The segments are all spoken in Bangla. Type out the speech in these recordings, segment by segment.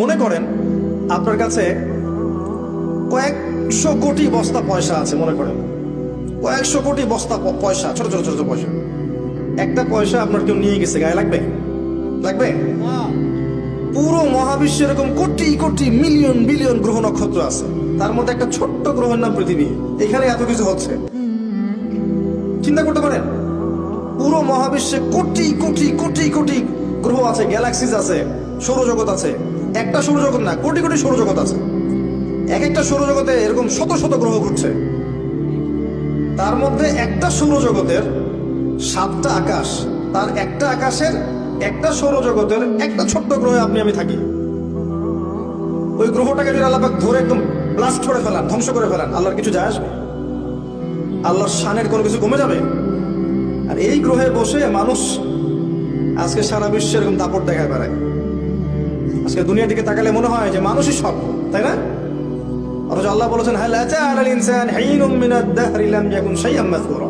মনে করেন আপনার কাছে কয়েকশো কোটি বস্তা পয়সা আছে, মনে করেন কয়েকশো কোটি বস্তা পয়সা, ছোট ছোট ছোট ছোট পয়সা। একটা পয়সা আপনার কেউ নিয়ে গেছে, গায়ে লাগবে? লাগবে? পুরো মহাবিশ্বে এরকম কোটি কোটি মিলিয়ন বিলিয়ন গ্রহ নক্ষত্র আছে, তার মধ্যে একটা ছোট্ট গ্রহের নাম পৃথিবী। এখানে এত কিছু হচ্ছে, চিন্তা করতে পারেন? পুরো মহাবিশ্বে কোটি কোটি কোটি কোটি গ্রহ আছে, গ্যালাক্সিস আছে, সৌরজগৎ আছে। একটা সৌরজগৎ না, কোটি কোটি সৌরজগৎ আছে। এক একটা সৌরজগতে এরকম শত শত গ্রহ ঘুরছে। তার মধ্যে একটা সৌরজগতের 7টা আকাশ, তার একটা আকাশের একটা সৌরজগতের একটা ছোট্ট গ্রহে আপনি আমি থাকি। ওই গ্রহটাকে যদি আল্লাহ পাক ধরে একদম ব্লাস্ট করে ফেলান, ধ্বংস করে ফেলান, আল্লাহর কিছু যায় আসবে? আল্লাহর শানের কোনো কিছু কমে যাবে? আর এই গ্রহে বসে মানুষ আজকে সারা বিশ্বে এরকম দাপট দেখায় বেড়ায়। আজকে দুনিয়ার দিকে তাকালে মনে হয় যে মানুষই সব, তাই না? অথচ আল্লাহ বলেছেন হাল আতা আলাল ইনসান হিনুম মিনাদ দাহরি লাম ইয়াকুন শাইআম মাযকুরা।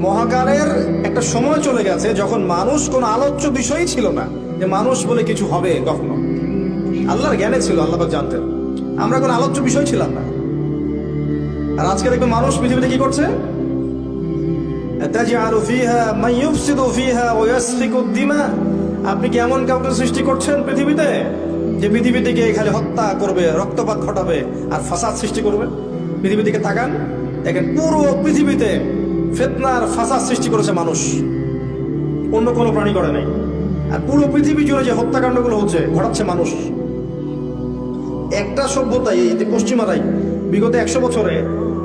মহাকালের একটা সময় চলে গেছে যখন মানুষ কোনো আলোচ্য বিষয়ই ছিল না, যে মানুষ বলে কিছু হবে কখনো। আল্লাহর জ্ঞানে ছিল, আল্লাহ পাক জানতেন, আমরা কোনো আলোচ্য বিষয় ছিলাম না। আর আজকে দেখবেন মানুষ পৃথিবীতে কি করছে? তাজআলু ফিহা মান ইউফসিদু ফিহা ওয়া ইয়াসফিকু দিমা। আপনি কি এমন কাউকে সৃষ্টি করছেন পৃথিবীতে যে পৃথিবী থেকে খালি হত্যা করবে, রক্তপাত ঘটাবে আর ফাসাদ সৃষ্টি করবে? পৃথিবীর দিকে তাকান, দেখেন পুরো পৃথিবীতে ফিতনার ফাসাদ সৃষ্টি করেছে মানুষ, অন্য কোনো প্রাণী করে নাই। আর পুরো পৃথিবী জুড়ে যে হত্যাকাণ্ডগুলো হচ্ছে, ঘটাচ্ছে মানুষ। একটা সভ্যতাই, এই যে পশ্চিমারাই বিগত 100 বছরে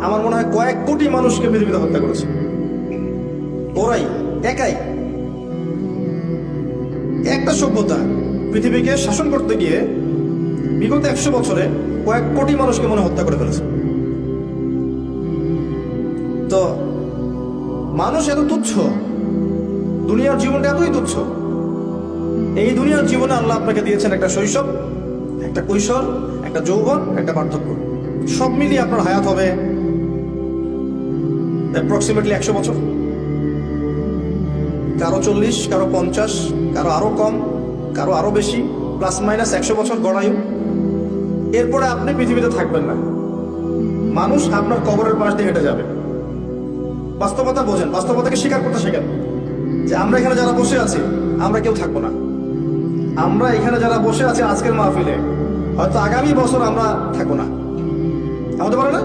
আমার মনে হয় কয়েক কোটি মানুষকে পৃথিবীতে হত্যা করেছে। ওরাই একাই, একটা সভ্যতা পৃথিবীকে শাসন করতে গিয়ে বিগত 100 বছরে কয়েক কোটি মানুষকে মনে হত্যা করে ফেলেছে। তো মানুষ এত তুচ্ছ, দুনিয়ার জীবনটা এতই তুচ্ছ। এই দুনিয়ার জীবনে আল্লাহ আপনাকে দিয়েছেন একটা শৈশব, একটা কৈশোর, একটা যৌবন, একটা বার্ধক্য। সব মিলিয়ে আপনার হায়াত হবে অ্যাপ্রক্সিমেটলি 100 বছর। কারো 40, কারো 50, কারো আরো কম, কারো আরো বেশি, প্লাস মাইনাস 100 বছর গড়ায়ু। এরপরে আপনি পৃথিবীতে থাকবেন না, মানুষ আপনার কবরের পাশ দিয়ে হেঁটে যাবে। বাস্তবতা বোঝেন, বাস্তবতাকে স্বীকার করতে শেখেন যে আমরা এখানে যারা বসে আছি আমরা কেউ থাকবো না। আমরা এখানে যারা বসে আছি আজকের মাহফিলে, হয়তো আগামী বছর আমরা থাকবো না, হতে পারে না?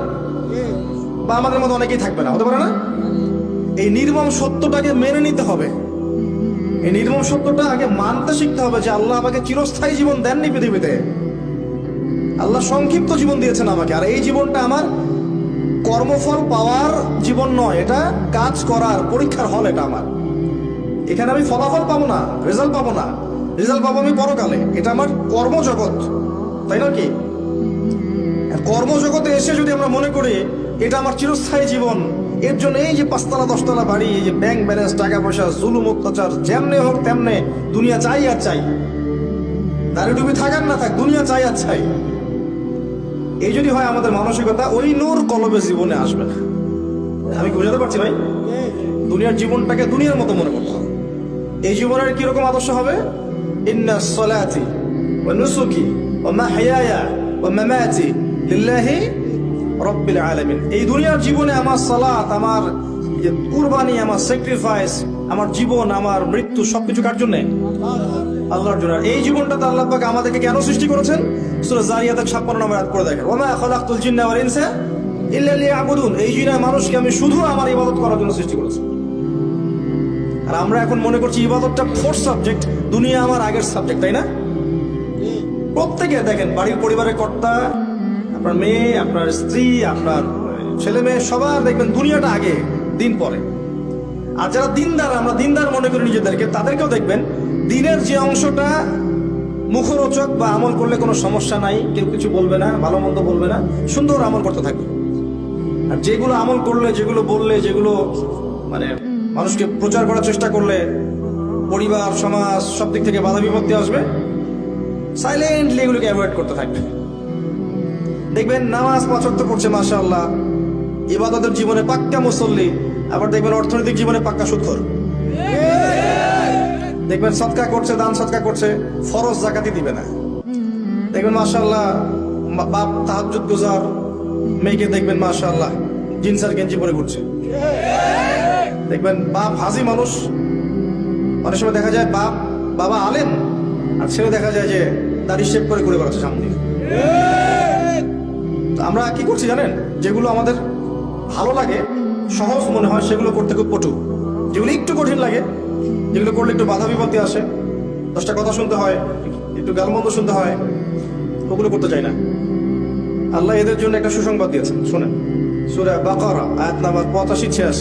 বা আমাদের মধ্যে অনেকেই থাকবে না, হতে পারে না? এই নির্মম সত্যটাকে মেনে নিতে হবে। এই নির্মম সত্যটা আগে মানতে শিখতে হবে যে আল্লাহ আমাকে চিরস্থায়ী জীবন দেননি পৃথিবীতে। আল্লাহ সংক্ষিপ্ত জীবন দিয়েছেন আমাকে, আর এই জীবনটা আমার কর্মফল পাওয়ার জীবন নয়, এটা কাজ করার পরীক্ষার হল। এটা আমার, এখানে আমি ফলাফল পাবো না, রেজাল্ট পাবো না, রেজাল্ট পাবো আমি পরকালে। এটা আমার কর্মজগৎ, তাই না? কি কর্মজগতে এসে যদি আমরা মনে করি এটা আমার চিরস্থায়ী জীবন, এর জন্য এই যে 5তলা 10তলা বাড়ি, এই যে ব্যাংক ব্যালেন্স, টাকা পয়সা, জুলুম অত্যাচার, যেমনে হোক তেমনে দুনিয়া চাই আর চাই, দাঁড়িয়ে ডুবি থাকার না থাক, দুনিয়া চাই আর চাই, এই যদি হয় আমাদের মানসিকতা, ওই নূর কলবে জীবনে আসবে না। আমি বুঝাতে পারছি ভাই? দুনিয়ার জীবনটাকে দুনিয়ার মতো মনে করতে হবে। এই জীবনের কিরকম আদর্শ হবে? ইন্না সলাতি ওয়া নুসুকি ওয়া মাহইয়ায়া ওয়া মামাতি লিল্লাহি রাব্বিল আলামিন। এই দুনিয়ার জীবনে আমার সালাত, আমার কুরবানি, আমার স্যাক্রিফাইস, আমার জীবন, আমার মৃত্যু সবকিছু কার জন্য? আল্লাহর জন্য। এই জীবনটাতে আল্লাহ পাক আমাদেরকে কেন সৃষ্টি করেছেন? সূরা জারিয়াতের 56 নম্বর আয়াত করে দেখেন, ওয়া মা খালাকতুল জিন্না ওয়াল ইনসা ইল্লা লিয়াবুদুন। এই জিন আর মানুষকে আমি শুধু আমার ইবাদত করার জন্য সৃষ্টি করেছি। আর আমরা এখন মনে করছি ইবাদতটা ফোর্থ সাবজেক্ট, দুনিয়া আমার আগের সাবজেক্ট, তাই না? প্রত্যেকে দেখেন, বাড়ির পরিবারের কর্তা, আপনার মেয়ে, আপনার স্ত্রী, আপনার ছেলে মেয়ে, সবার দেখবেন দুনিয়াটা আগে, দিন পরে। আর যারা দিনদার, আমরা দিনদার মনে করি নিজেদেরকে, তাদেরকেও দেখবেন দিনের যে অংশটা মুখরোচক বা আমল করলে কোনো সমস্যা নাই, কেউ কিছু বলবে না, ভালো মন্দ বলবে না, সুন্দর আমল করতে থাকবে। আর যেগুলো আমল করলে, যেগুলো বললে, যেগুলো মানে মানুষকে প্রচার করার চেষ্টা করলে পরিবার, সমাজ সব দিক থেকে বাধা বিপত্তি আসবে, সাইলেন্টলি এগুলোকে অ্যাভয়েড করতে থাকবে। দেখবেন নামাজ 5 ওয়াক্ত পড়ছে, মাশাআল্লাহ, ইবাদতের জীবনে পাক্কা মুসল্লি, আবার দেখবেন অর্থনৈতিক জীবনে পাক্কা সুদখোর। দেখবেন সদকা করছে, দান সদকা করছে, ফরজ জাকাতই দিবে না। দেখবেন মাশাআল্লাহ বাপ তাহাজ্জুদ গুজার, মেয়েকে দেখবেন মাশাআল্লাহ জিন্স আর গেঞ্জি পরে ঘুরছে। দেখবেন বাপ হাজি মানুষ, অনেক সময় দেখা যায় বাবা আলেম আর ছেলে দেখা যায় যে দাড়ি শেভ করে ঘুরে বেড়াচ্ছে সামনে। তো আমরা কি করছি জানেন, যেগুলো আমাদের ভালো লাগে, সহজ মনে হয়, সেগুলো করতে খুব পটু। যেগুলো একটু কঠিন লাগে, যেগুলো করলে একটু বাধা বিপত্তি আসে, 10টা কথা শুনতে হয়, একটু গালমন্দ শুনতে হয়, ওগুলো করতে চাই না। আল্লাহ এদের জন্য একটা সুসংবাদ দিয়েছেন, শোনেন। সূরা বাকারা আয়াত নাম্বার 85-86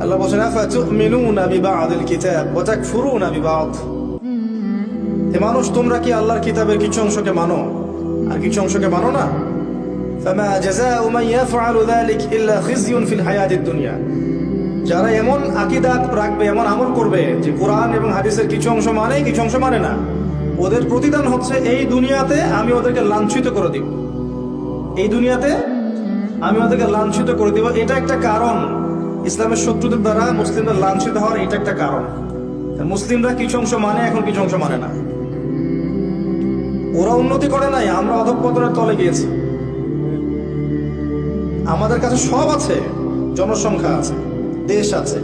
আল্লাহ বলেন, আফাতুমিনুনা বিবা'দিল কিতাব ওয়া তাকফুরুনা বিবা'দ। হে মানুষ, তোমরা কি আল্লাহর কিতাবের কিছু অংশকে মানো আর কিছু অংশকে মানো না? ফামা জাযাউ মান ইয়াফআলু যালিক ইল্লা খিজয়ুন ফিল হায়াতিদ দুনিয়া। যারা এমন আকীদা রাখবে, এমন আমল করবে যে কোরআন এবং হাদিসের কিছু অংশ মানে, কিছু অংশ মানে না, ওদের প্রতিদান হচ্ছে এই দুনিয়াতে আমি ওদেরকে লাঞ্ছিত করে দিব। এই দুনিয়াতে আমি ওদেরকে লাঞ্ছিত করে দিব। এটা একটা কারণ, ইসলামের শত্রুদের দ্বারা মুসলিমরা লাঞ্ছিত হওয়ার এটা একটা কারণ। মুসলিমরা কিছু অংশ মানে, এখন কিছু অংশ মানে না। ওরা উন্নতি করে নাই, আমরা অধঃপতনের তলে গিয়েছি। আমাদের কাছে সব আছে, জনসংখ্যা আছে, দেশ আছে,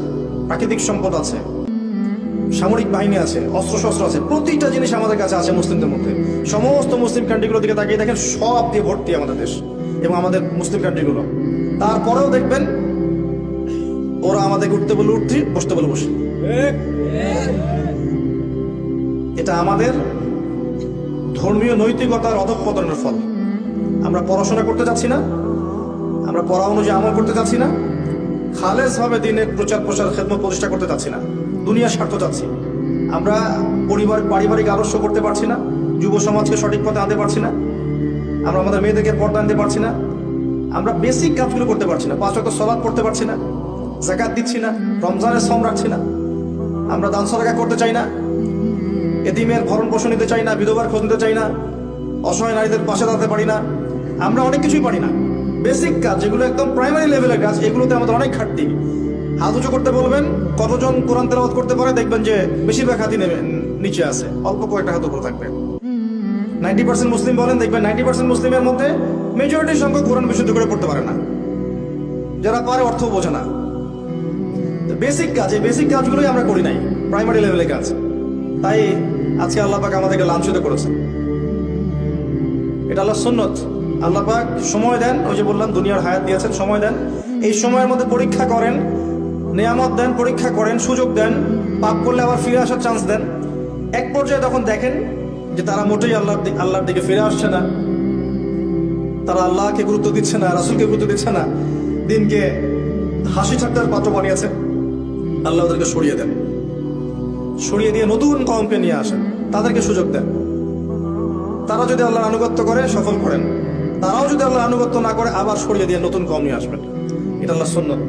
প্রাকৃতিক সম্পদ আছে, সামরিক বাহিনী আছে, অস্ত্রশস্ত্র আছে, প্রতিটা জিনিস আমাদের কাছে আছে মুসলিমদের মধ্যে। সমস্ত মুসলিম কান্ট্রিগুলোর দিকে তাকিয়ে দেখেন, সব দিয়ে ভর্তি আমাদের দেশ এবং আমাদের মুসলিম কান্ট্রিগুলো। তারপরেও দেখবেন ওরা আমাদেরকে উঠতে বলে উঠছি, বসতে বলে বসে। এটা আমাদের ধর্মীয় নৈতিকতার অধঃপতনের ফল। আমরা পড়াশোনা করতে চাচ্ছি না, আমরা পড়া অনুযায়ী আমল করতে চাচ্ছি না, খালেস ভাবে দিনের প্রচার প্রসার খেদমত প্রতিষ্ঠা করতে চাচ্ছি না, দুনিয়ার স্বার্থ চাচ্ছি। আমরা পারিবারিক আদর্শ করতে পারছি না, যুব সমাজকে সঠিক পথে আনতে পারছি না, আমরা আমাদের মেয়েদেরকে পর্দা আনতে পারছি না, আমরা বেসিক কাজগুলো করতে পারছি না, 5 ওয়াক্ত সালাত পড়তে পারছি না, যাকাত দিচ্ছি না, রমজানের সম রাখছি না, আমরা দান সদকা করতে চাই না, এতিমের ভরণ পোষণ নিতে চাই না, বিধবার খোঁজ নিতে চাই না, অসহায় নারীদের পাশে দাঁড়াতে পারি না। আমরা অনেক কিছুই পারি না। বেসিক কাজ যেগুলো একদম প্রাইমারি লেভেলের কাজ, এগুলোতে আমাদের অনেক ঘাটতি। হাত উঁচু করতে বলবেন, কতজন কোরআন তেলাওয়াত করতে পারে, দেখবেন যে বেশিরভাগ হাতই নিচে আছে, অল্প কয়েকটা হাত উপরে থাকবে। 90% মুসলিম বলেন, দেখবেন 90% মুসলিমের মধ্যে মেজরিটি সংখ্যক কোরআন বিশুদ্ধ করে পড়তে পারে না, যারা পারে অর্থ বোঝে না। বেসিক কাজ, এই বেসিক কাজগুলোই আমরা করি নাই, প্রাইমারি লেভেলের কাজ। তাই আজকে আল্লাহ পাক আমাদেরকে লাঞ্ছিত করেছেন। এটা আল্লাহর সুন্নত। আল্লাহ পাক সময় দেন, ওই যে বললাম দুনিয়ার হায়াত দিয়েছেন, সময় দেন, এই সময়ের মধ্যে পরীক্ষা করেন, নিয়ামত দেন, পরীক্ষা করেন, সুযোগ দেন, পাপ করলে আবার ফিরে আসার চান্স দেন। এক পর্যায়ে তখন দেখেন যে তারা মোটেই আল্লাহর দিকে ফিরে আসছে না, তারা আল্লাহকে গুরুত্ব দিচ্ছে না, রাসূলকে গুরুত্ব দিচ্ছে না, দিনকে হাসি ঠাট্টার পাত্র বানিয়েছে। আল্লাহ ওদেরকে সরিয়ে দেন, সরিয়ে দিয়ে নতুন কওমকে নিয়ে আসেন, তাদেরকে সুযোগ দেন। তারা যদি আল্লাহর আনুগত্য করে সফল করেন, তারাও যদি আল্লাহর আনুগত্য না করে আবার সরিয়ে দিয়ে নতুন কওম নিয়ে আসবেন। এটা আল্লাহর সুন্নাত।